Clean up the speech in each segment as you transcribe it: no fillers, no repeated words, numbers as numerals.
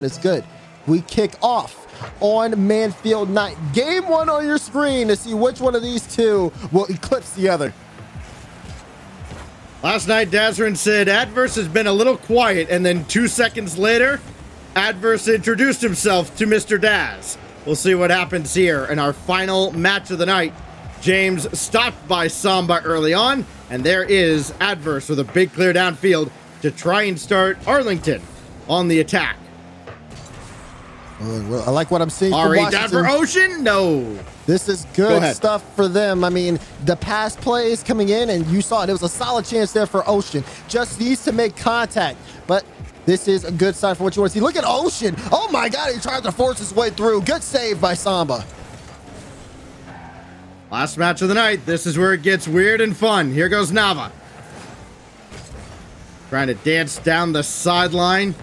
It's good. We kick off on Manfield night. Game one on your screen to see which one of these two will eclipse the other. Last night, Dazrin said Adverse has been a little quiet, and then 2 seconds later, Adverse introduced himself to Mr. Daz. We'll see what happens here in our final match of the night. James stopped by Samba early on, and there is Adverse with a big clear downfield to try and start Arlington on the attack. Well, I like what I'm seeing from Ari Washington. down for Ocean? No. This is good stuff for them. I mean, the pass plays coming in, and you saw it. It was a solid chance there for Ocean. Just needs to make contact. But this is a good sign for what you want to see. Look at Ocean. Oh, my God. He tried to force his way through. Good save by Samba. Last match of the night. This is where it gets weird and fun. Here goes Nava. Trying to dance down the sideline.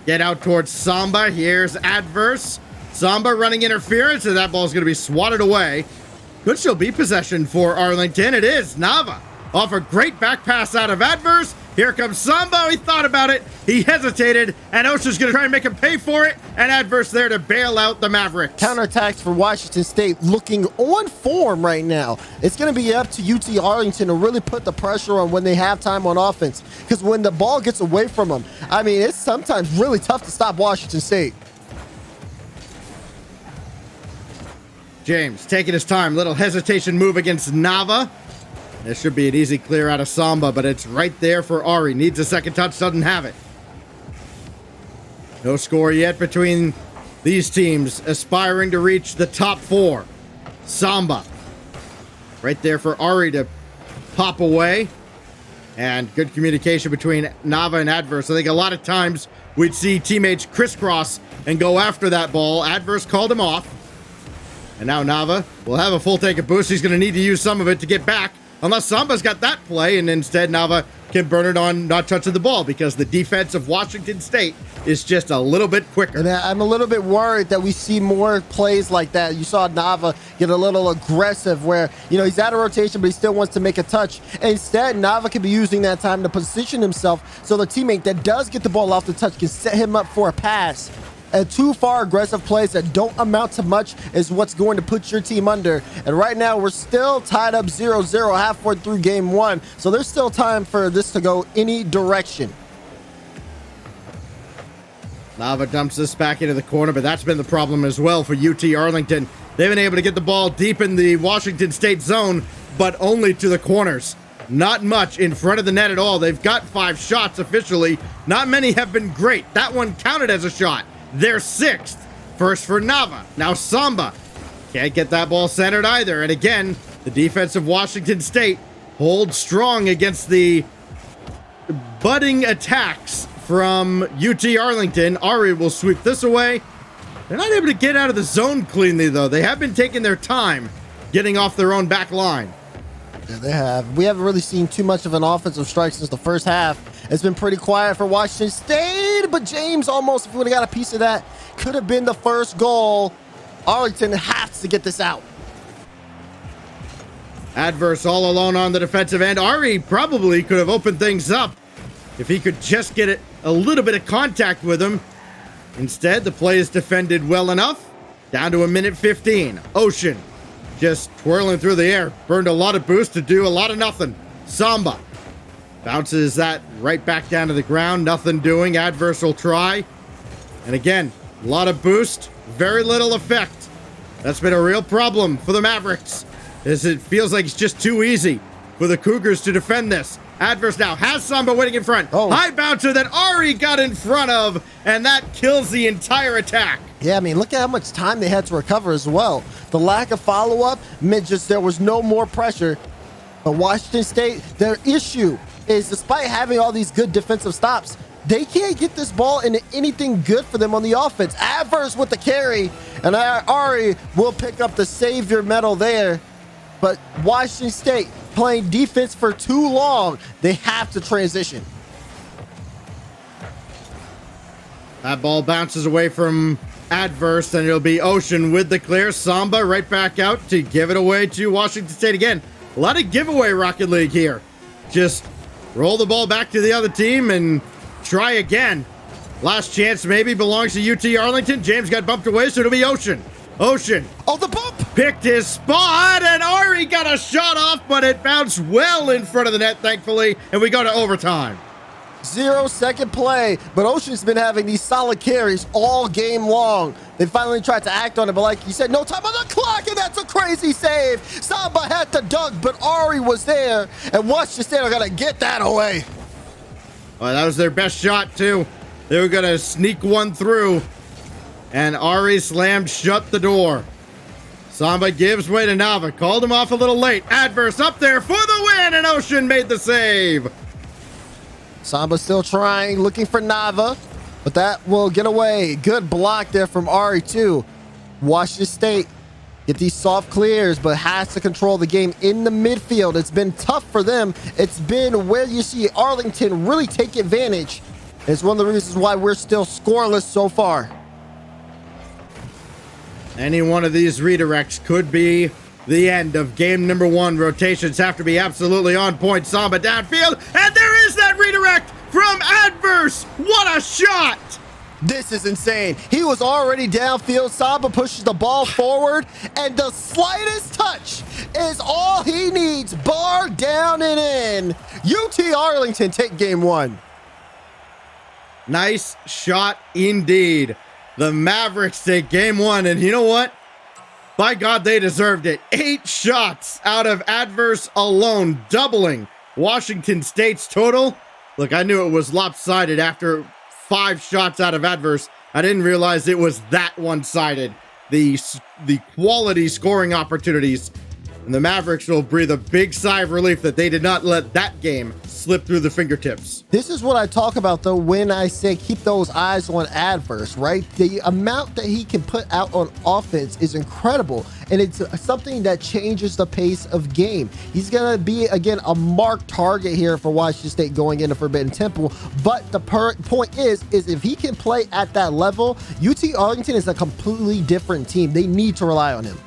Get out towards Samba. Here's Adverse. Samba running interference, and that ball's going to be swatted away. Could still be possession for Arlington. It is Nava. Off a great back pass out of Adverse. Here comes Samba. He thought about it. He hesitated, and Ocean's going to try and make him pay for it. And Adverse there to bail out the Mavericks. Counterattacks for Washington State looking on form right now. It's going to be up to UT Arlington to really put the pressure on when they have time on offense. Because when the ball gets away from them, I mean, it's sometimes really tough to stop Washington State. James taking his time. Little hesitation move against Nava. This should be an easy clear out of Samba, but it's right there for Ari. Needs a second touch, doesn't have it. No score yet between these teams aspiring to reach the top four. Samba. Right there for Ari to pop away. And good communication between Nava and Adverse. I think a lot of times we'd see teammates crisscross and go after that ball. Adverse called him off. And now Nava will have a full tank of boost. He's going to need to use some of it to get back. Unless Samba's got that play, and instead Nava can burn it on not touching the ball because the defense of Washington State is just a little bit quicker. And I'm a little bit worried that we see more plays like that. You saw Nava get a little aggressive where, you know, he's out of rotation, but he still wants to make a touch. Instead, Nava could be using that time to position himself so the teammate that does get the ball off the touch can set him up for a pass. And too far aggressive plays that don't amount to much is what's going to put your team under. And right now, we're still tied up 0-0 halfway through game one. So there's still time for this to go any direction. Nava dumps this back into the corner, but that's been the problem as well for UT Arlington. They've been able to get the ball deep in the Washington State zone, but only to the corners. Not much in front of the net at all. They've got 5 shots officially. Not many have been great. That one counted as a shot. They're 6th. First for Nava. Now Samba. Can't get that ball centered either. And again, the defense of Washington State holds strong against the budding attacks from UT Arlington. Ari will sweep this away. They're not able to get out of the zone cleanly, though. They have been taking their time getting off their own back line. Yeah, they have. We haven't really seen too much of an offensive strike since the first half. It's been pretty quiet for Washington State, but James almost, if we would have got a piece of that, could have been the first goal. Arlington has to get this out. Adverse all alone on the defensive end. Ari probably could have opened things up if he could just get it a little bit of contact with him. Instead, the play is defended well enough. Down to 1:15. Ocean just twirling through the air. Burned a lot of boost to do a lot of nothing. Samba bounces that right back down to the ground. Nothing doing. Adverse will try. And again, a lot of boost. Very little effect. That's been a real problem for the Mavericks, as it feels like it's just too easy for the Cougars to defend this. Adverse now has Samba waiting in front. High bouncer that Ari got in front of, and that kills the entire attack. Yeah, I mean, look at how much time they had to recover as well. The lack of follow-up meant just there was no more pressure. But Washington State, their issue is despite having all these good defensive stops, they can't get this ball into anything good for them on the offense. Adverse with the carry, and Ari will pick up the savior medal there. But Washington State playing defense for too long. They have to transition. That ball bounces away from Adverse, and it'll be Ocean with the clear. Samba right back out to give it away to Washington State again. A lot of giveaway Rocket League here. Just roll the ball back to the other team and try again. Last chance maybe belongs to UT Arlington. James got bumped away, so it'll be Ocean. Ocean. Oh, the bump! Picked his spot, and Ari got a shot off, but it bounced well in front of the net, thankfully, and we go to overtime. 0-second play, but Ocean's been having these solid carries all game long. They finally tried to act on it, but like you said, no time on the clock, and that's a crazy save. Samba had to dunk, but Ari was there, and Washington State are going to get that away. Well, that was their best shot, too. They were going to sneak one through, and Ari slammed shut the door. Samba gives way to Nava. Called him off a little late. Adverse up there for the win, and Ocean made the save. Samba still trying, looking for Nava, but that will get away. Good block there from Ari, too. Washington State get these soft clears, but has to control the game in the midfield. It's been tough for them. It's been where you see Arlington really take advantage. It's one of the reasons why we're still scoreless so far. Any one of these redirects could be the end of game number 1. Rotations have to be absolutely on point. Samba downfield, and there is that redirect from Adverse. What a shot! This is insane. He was already downfield. Samba pushes the ball forward, and the slightest touch is all he needs. Bar down and in. UT Arlington take game 1. Nice shot indeed. The Mavericks take game 1, and you know what? By God, they deserved it. 8 shots out of Adverse alone, doubling Washington State's total. Look, I knew it was lopsided after 5 shots out of Adverse. I didn't realize it was that one-sided. The quality scoring opportunities. And the Mavericks will breathe a big sigh of relief that they did not let that game slip through the fingertips. This is what I talk about, though, when I say keep those eyes on Adverse, right? The amount that he can put out on offense is incredible, and it's something that changes the pace of game. He's going to be, again, a marked target here for Washington State going into Forbidden Temple, but the point is if he can play at that level, UT Arlington is a completely different team. They need to rely on him.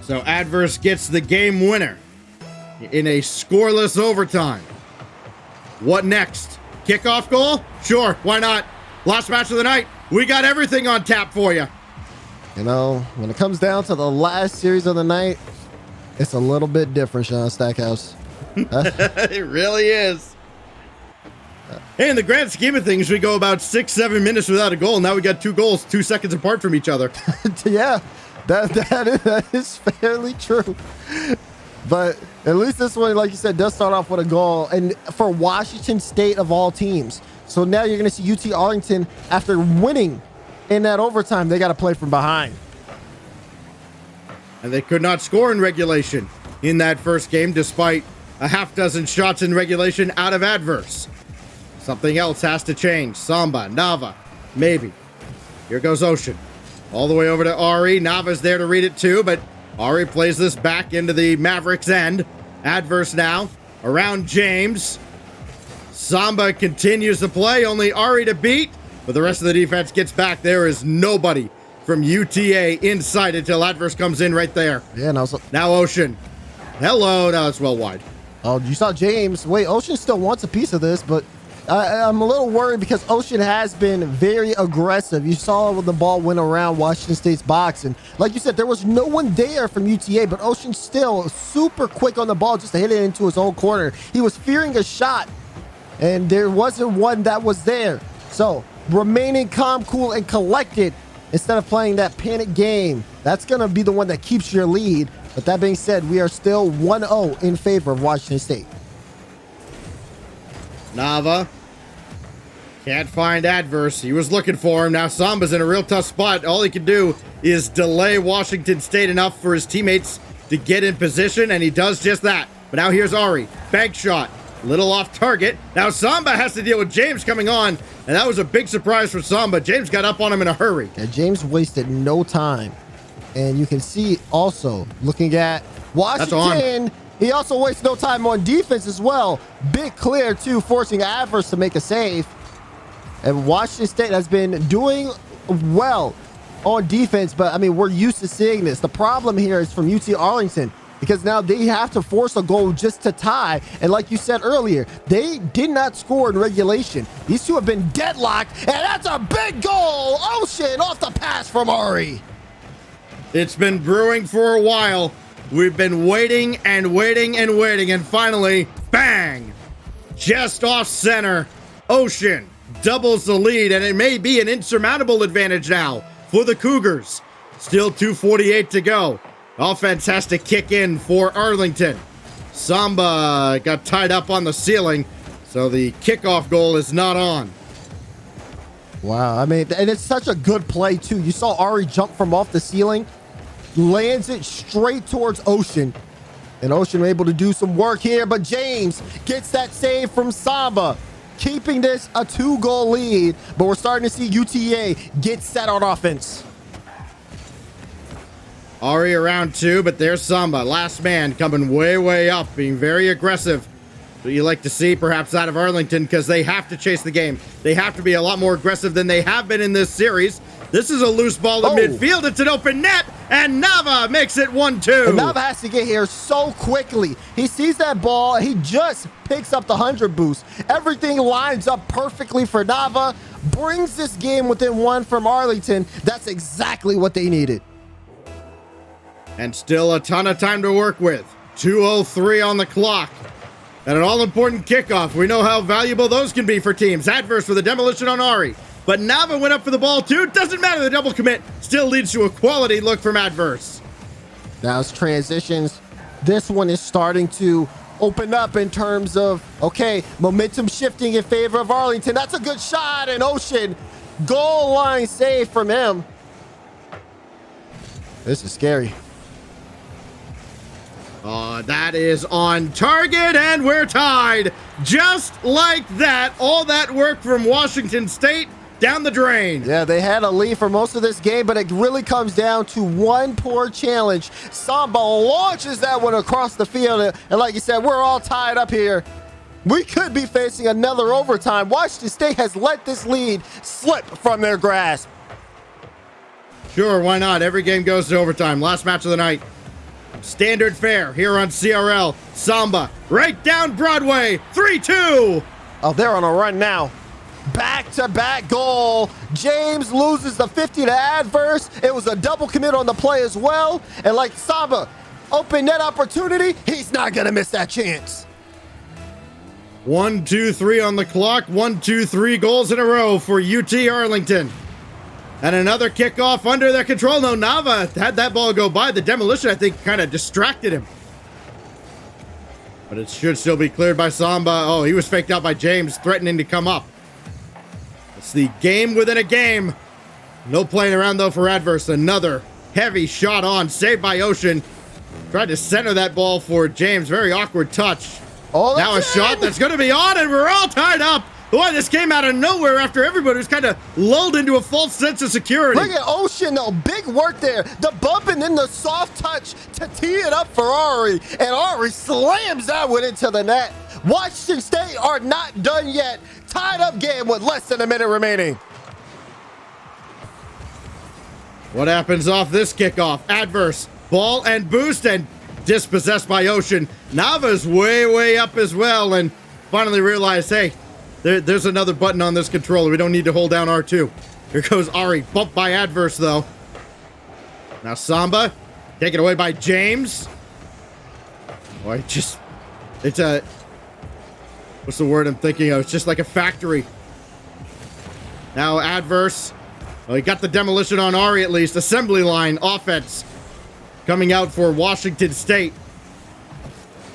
So Adverse gets the game winner in a scoreless overtime. What next? Kickoff goal? Sure, why not? Last match of the night. We got everything on tap for you. You know, when it comes down to the last series of the night, it's a little bit different, Sean Stackhouse. It really is. Hey, in the grand scheme of things, we go about 6-7 minutes without a goal. Now we got 2 goals 2 seconds apart from each other. Yeah. That is fairly true. But at least this one, like you said, does start off with a goal. And for Washington State of all teams. So now you're going to see UT Arlington, after winning in that overtime, they got to play from behind. And they could not score in regulation in that first game, despite a half dozen shots in regulation out of Adverse. Something else has to change. Samba, Nava, maybe. Here goes Ocean. All the way over to Ari. Nava's there to read it too, but Ari plays this back into the Mavericks' end. Adverse now. Around James. Samba continues to play. Only Ari to beat, but the rest of the defense gets back. There is nobody from UTA inside until Adverse comes in right there. Yeah, now Ocean. Hello. Now it's well wide. Oh, you saw James. Wait, Ocean still wants a piece of this, but I'm a little worried because Ocean has been very aggressive. You saw when the ball went around Washington State's box, and like you said, there was no one there from UTA, but Ocean still super quick on the ball just to hit it into his own corner. He was fearing a shot, and there wasn't one that was there. So remaining calm, cool, and collected instead of playing that panic game, that's going to be the one that keeps your lead. But that being said, we are still 1-0 in favor of Washington State. Nava. Can't find Adverse. He was looking for him. Now Samba's in a real tough spot. All he can do is delay Washington State enough for his teammates to get in position, and he does just that. But now here's Ari. Bank shot. Little off target. Now Samba has to deal with James coming on, and that was a big surprise for Samba. James got up on him in a hurry. Yeah, James wasted no time. And you can see also, looking at Washington, he also wastes no time on defense as well. Big clear, too, forcing Adverse to make a save. And Washington State has been doing well on defense, but, I mean, we're used to seeing this. The problem here is from UT Arlington. because now they have to force a goal just to tie. And like you said earlier, they did not score in regulation. These two have been deadlocked, and that's a big goal. Ocean off the pass from Ari. It's been brewing for a while. We've been waiting and waiting and waiting, and finally, bang! Just off center, Ocean doubles the lead, and it may be an insurmountable advantage now for the Cougars. Still 2:48 to go. Offense has to kick in for Arlington. Samba got tied up on the ceiling, so the kickoff goal is not on. Wow, I mean, and it's such a good play, too. You saw Ari jump from off the ceiling, lands it straight towards Ocean. And Ocean able to do some work here, but James gets that save from Samba, keeping this a 2-goal lead. But we're starting to see UTA get set on offense. Ari around 2, but there's Samba. Last man coming way up, being very aggressive. What you like to see perhaps out of Arlington, because they have to chase the game. They have to be a lot more aggressive than they have been in this series. This is a loose ball to midfield. It's an open net, and Nava makes it 1-2. And Nava has to get here so quickly. He sees that ball, and he just picks up the 100 boost. Everything lines up perfectly for Nava, brings this game within 1 from Arlington. That's exactly what they needed. And still a ton of time to work with. 2:03 on the clock. And an all-important kickoff. We know how valuable those can be for teams. Adverse with a demolition on Ari. But Nava went up for the ball too. Doesn't matter, the double commit still leads to a quality look from Adverse. Now it's transitions. This one is starting to open up in terms of, okay, momentum shifting in favor of Arlington. That's a good shot, and Ocean, goal line save from him. This is scary. That is on target, and we're tied. Just like that, all that work from Washington State down the drain. Yeah, they had a lead for most of this game, but it really comes down to one poor challenge. Samba launches that one across the field, and like you said, we're all tied up here. We could be facing another overtime. Washington State has let this lead slip from their grasp. Sure, why not? Every game goes to overtime. Last match of the night. Standard fare here on CRL. Samba right down Broadway. 3-2. Oh, they're on a run now. Back-to-back goal. James loses the 50 to Adverse. It was a double commit on the play as well. And like Samba, open net opportunity. He's not going to miss that chance. 1, 2, 3 on the clock. 1, 2, 3 goals in a row for UT Arlington. And another kickoff under their control. No, Nava had that ball go by. The demolition, I think, kind of distracted him. But it should still be cleared by Samba. Oh, he was faked out by James, threatening to come up. It's the game within a game. No playing around, though, for Adverse. Another heavy shot on, saved by Ocean. Tried to center that ball for James. Very awkward touch. Oh, now a shot that's going to be on, and we're all tied up. Boy, this came out of nowhere after everybody was kind of lulled into a false sense of security. Look at Ocean, though. Big work there. The bump and then the soft touch to tee it up for Ari. And Ari slams that one into the net. Washington State are not done yet. Tied up game with less than a minute remaining. What happens off this kickoff? Adverse. Ball and boost and dispossessed by Ocean. Nava's way up as well and finally realized, hey, there's another button on this controller. We don't need to hold down R2. Here goes Ari. Bumped by Adverse, though. Now Samba. Taken away by James. Boy, it's a... What's the word I'm thinking of? It's just like a factory. Now Adverse. Well, he got the demolition on Ari at least. Assembly line offense coming out for Washington State.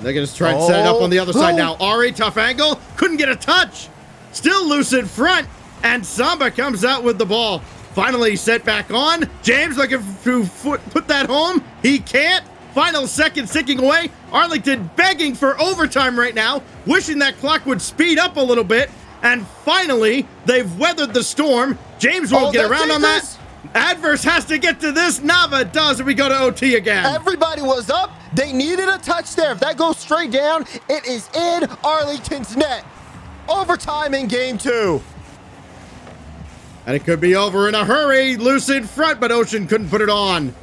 They're going to try and set it up on the other side now. Ari, tough angle. Couldn't get a touch. Still loose in front. And Samba comes out with the ball. Finally set back on. James looking to put that home. He can't. Final second ticking away. Arlington begging for overtime right now. Wishing that clock would speed up a little bit. And finally, they've weathered the storm. James won't get around on that. Adverse has to get to this. Nava does, and we go to OT again. Everybody was up. They needed a touch there. If that goes straight down, it is in Arlington's net. Overtime in game 2. And it could be over in a hurry. Loose in front, but Ocean couldn't put it on.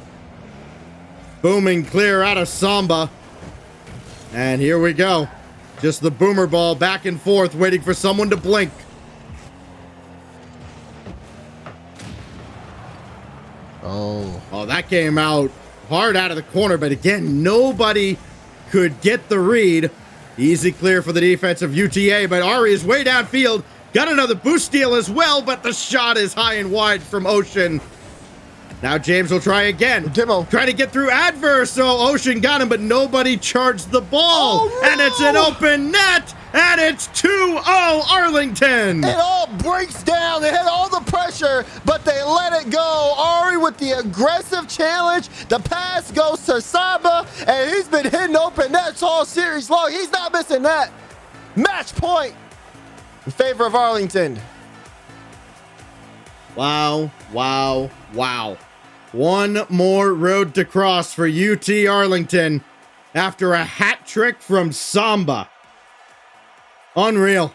booming clear out of Samba. And here we go. Just the boomer ball back and forth, waiting for someone to blink. Oh, that came out hard out of the corner, but again, nobody could get the read. Easy clear for the defense of UTA, but Ari is way downfield. Got another boost steal as well, but the shot is high and wide from Ocean. Now James will try again. Demo. Trying to get through Adverse, so Ocean got him, but nobody charged the ball. Oh, no! And it's an open net, and it's 2-0 Arlington. It all breaks down. They had all the pressure, but they let it go. Ari with the aggressive challenge. The pass goes to Samba, and he's been hitting open nets all series long. He's not missing that. Match point in favor of Arlington. Wow, wow, wow. One more road to cross for UT Arlington after a hat trick from Samba. Unreal.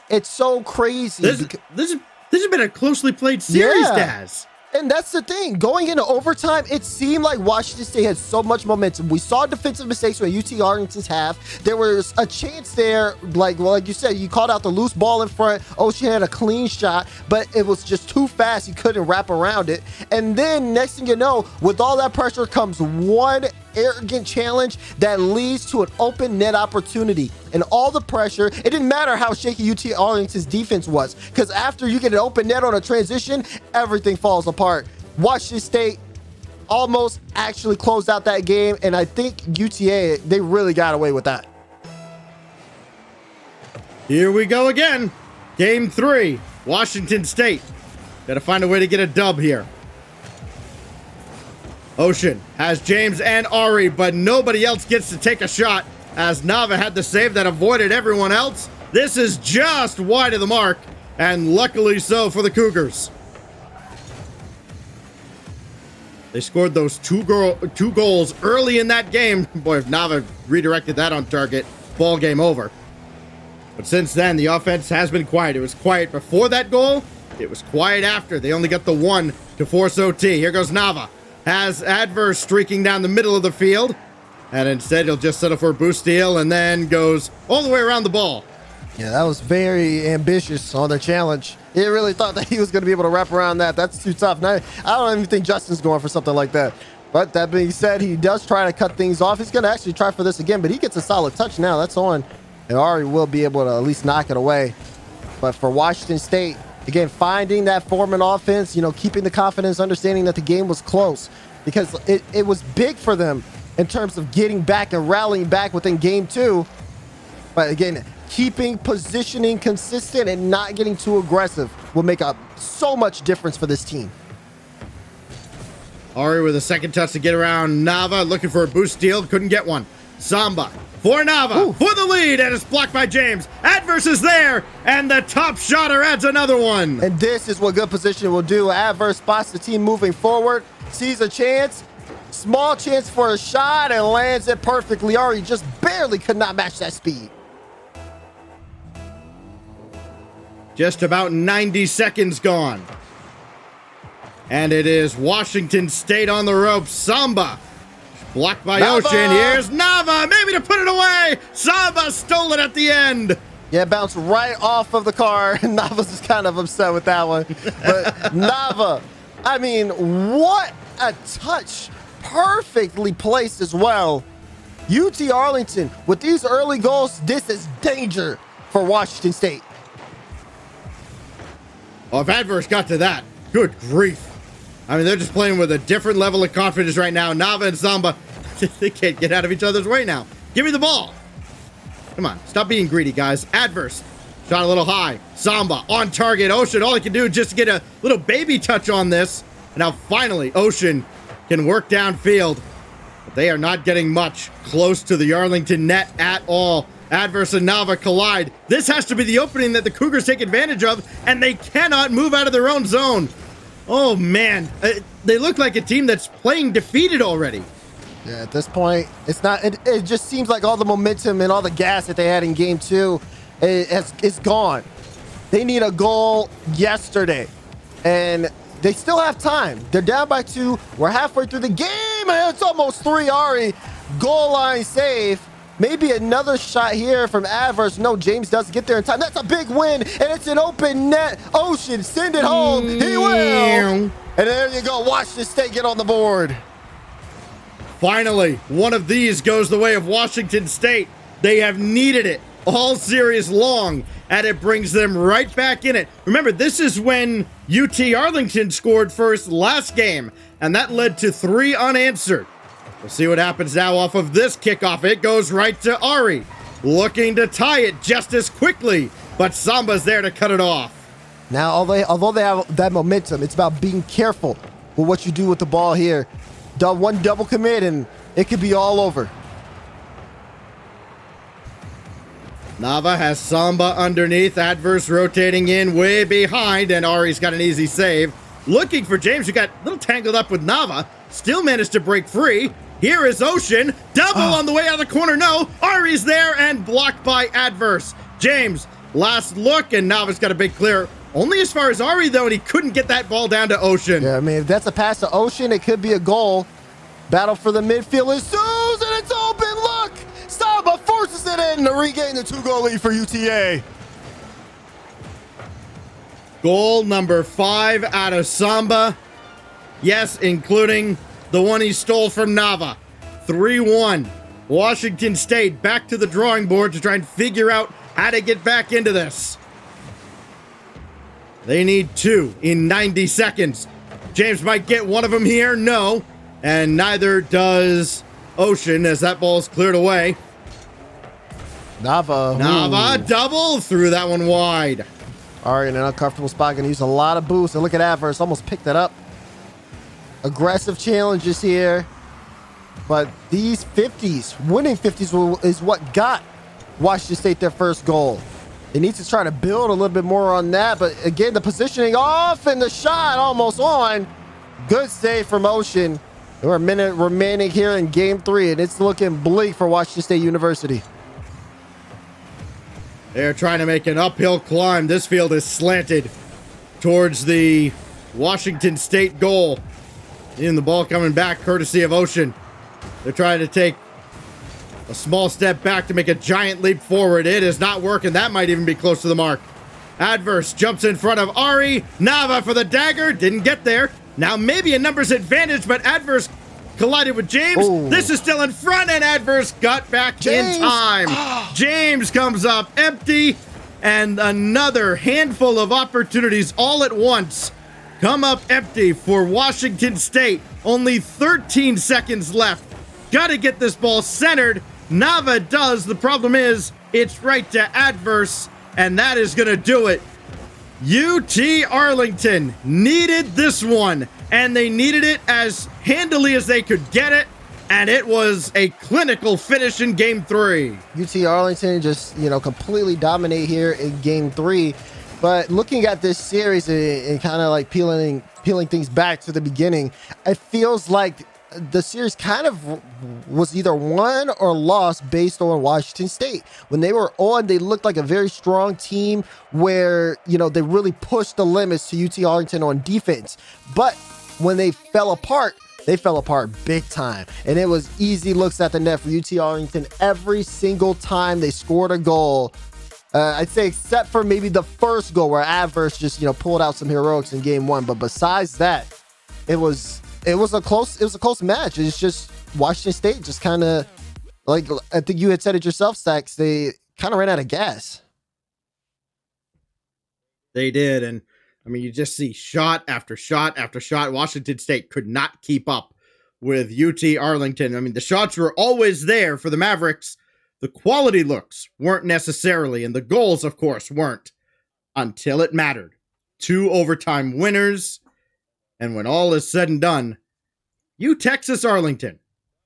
It's so crazy. This has been a closely played series, Daz. And that's the thing. Going into overtime, it seemed like Washington State had so much momentum. We saw defensive mistakes where UT Arlington's half. There was a chance there, like you said, you called out the loose ball in front. Ocean had a clean shot, but it was just too fast. He couldn't wrap around it. And then next thing you know, with all that pressure comes one arrogant challenge that leads to an open net opportunity. And all the pressure, it didn't matter how shaky UT Arlington's defense was, because after you get an open net on a transition, everything falls apart. Washington State almost actually closed out that game, and I think UTA, they really got away with that. Here we go again. Game 3, Washington State. Got to find a way to get a dub here. Ocean has James and Ari, but nobody else gets to take a shot as Nava had the save that avoided everyone else. This is just wide of the mark, and luckily so for the Cougars. They scored those two goals early in that game. Boy, if Nava redirected that on target, ball game over. But since then, the offense has been quiet. It was quiet before that goal. It was quiet after. They only got the one to force OT. Here goes Nava. Has Adverse streaking down the middle of the field, and instead he'll just settle for a boost steal and then goes all the way around the ball. Yeah, that was very ambitious on the challenge. He really thought that he was going to be able to wrap around that. That's too tough. Now, I don't even think Justin's going for something like that. But that being said, he does try to cut things off. He's going to actually try for this again, but he gets a solid touch now. That's on. And Ari will be able to at least knock it away. But for Washington State, again, finding that Foreman offense, keeping the confidence, understanding that the game was close, because it was big for them in terms of getting back and rallying back within game 2. But again, keeping positioning consistent and not getting too aggressive will make so much difference for this team. Ari with a second touch to get around Nava, looking for a boost steal, couldn't get one. Samba for Nava, for the lead, and it's blocked by James. Adverse is there, and the top shotter adds another one. And this is what good position will do. Adverse spots the team moving forward, sees a chance, small chance for a shot, and lands it perfectly. Ari just barely could not match that speed. Just about 90 seconds gone. And it is Washington State on the ropes. Samba blocked by Nava. Ocean. Here's Nava, maybe to put it away. Samba stole it at the end. Yeah, bounced right off of the car. Nava's just kind of upset with that one. But Nava, I mean, what a touch. Perfectly placed as well. UT Arlington, with these early goals, this is danger for Washington State. Oh, if Adverse got to that, good grief. I mean, they're just playing with a different level of confidence right now. Nava and Samba, they can't get out of each other's way now. Give me the ball. Come on, stop being greedy, guys. Adverse, shot a little high. Samba on target. Ocean, all he can do is just get a little baby touch on this. And now finally, Ocean can work downfield. But they are not getting much close to the Arlington net at all. Adverse and Nava collide. This has to be the opening that the Cougars take advantage of, and they cannot move out of their own zone. Oh, man. They look like a team that's playing defeated already. Yeah, at this point, it's not. It just seems like all the momentum and all the gas that they had in game 2 is gone. They need a goal yesterday, and they still have time. They're down by 2. We're halfway through the game, man, it's almost 3, Ari. Goal line save. Maybe another shot here from Adverse. No, James doesn't get there in time. That's a big win, and it's an open net. Ocean, send it home. He will. And there you go. Washington State get on the board. Finally, one of these goes the way of Washington State. They have needed it all series long, and it brings them right back in it. Remember, this is when UT Arlington scored first last game, and that led to 3 unanswered. We'll see what happens now off of this kickoff. It goes right to Ari, looking to tie it just as quickly, but Samba's there to cut it off. Now, although they have that momentum, it's about being careful with what you do with the ball here. One double commit, and it could be all over. Nava has Samba underneath, Adverse rotating in way behind, and Ari's got an easy save. Looking for James, who got a little tangled up with Nava, still managed to break free. Here is Ocean, double on the way out of the corner. No, Ari's there and blocked by Adverse. James, last look, and Nava's got a big clear. Only as far as Ari, though, and he couldn't get that ball down to Ocean. Yeah, I mean, if that's a pass to Ocean, it could be a goal. Battle for the midfield ensues, and it's open. Look! Samba forces it in to regain the 2-goal lead for UTA. Goal number 5 out of Samba. Yes, including the one he stole from Nava. 3-1. Washington State back to the drawing board to try and figure out how to get back into this. They need 2 in 90 seconds. James might get one of them here. No. And neither does Ocean as that ball's cleared away. Nava double, threw that one wide. Ari in an uncomfortable spot, gonna use a lot of boost, and look at Adverse, almost picked that up. Aggressive challenges here, but these 50s, winning 50s is what got Washington State their first goal. They need to try to build a little bit more on that, but again, the positioning off and the shot almost on. Good save from Ocean. There are a minute remaining here in game 3, and it's looking bleak for Washington State University. They're trying to make an uphill climb. This field is slanted towards the Washington State goal. And the ball coming back courtesy of Ocean. They're trying to take a small step back to make a giant leap forward. It is not working. That might even be close to the mark. Adverse jumps in front of Ari. Nava for the dagger. Didn't get there. Now maybe a numbers advantage, but Adverse collided with James. Ooh. This is still in front, and Adverse got back in time. James comes up empty, and another handful of opportunities all at once come up empty for Washington State. Only 13 seconds left. Got to get this ball centered. Nava does. The problem is it's right to Adverse, and that is going to do it. UT Arlington needed this one, and they needed it as handily as they could get it, and it was a clinical finish in game 3. UT Arlington just, completely dominate here in game 3. But looking at this series and kind of like peeling things back to the beginning, it feels like the series kind of was either won or lost based on Washington State. When they were on, they looked like a very strong team where, they really pushed the limits to UT Arlington on defense. But when they fell apart big time. And it was easy looks at the net for UT Arlington every single time they scored a goal. I'd say except for maybe the first goal where Adverse just, pulled out some heroics in game 1. But besides that, it was a close match. It's just Washington State just kind of, like I think you had said it yourself, Stacks, they kind of ran out of gas. They did, and I mean, you just see shot after shot after shot. Washington State could not keep up with UT Arlington. I mean, the shots were always there for the Mavericks. The quality looks weren't necessarily, and the goals, of course, weren't until it mattered. 2 overtime winners. And when all is said and done, Texas Arlington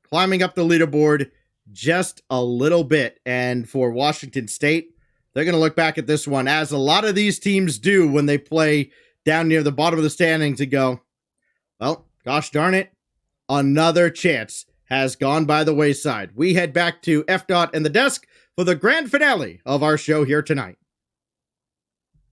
climbing up the leaderboard just a little bit. And for Washington State, they're going to look back at this one, as a lot of these teams do when they play down near the bottom of the standings, and go, well, gosh darn it, another chance has gone by the wayside. We head back to FDOT and the desk for the grand finale of our show here tonight.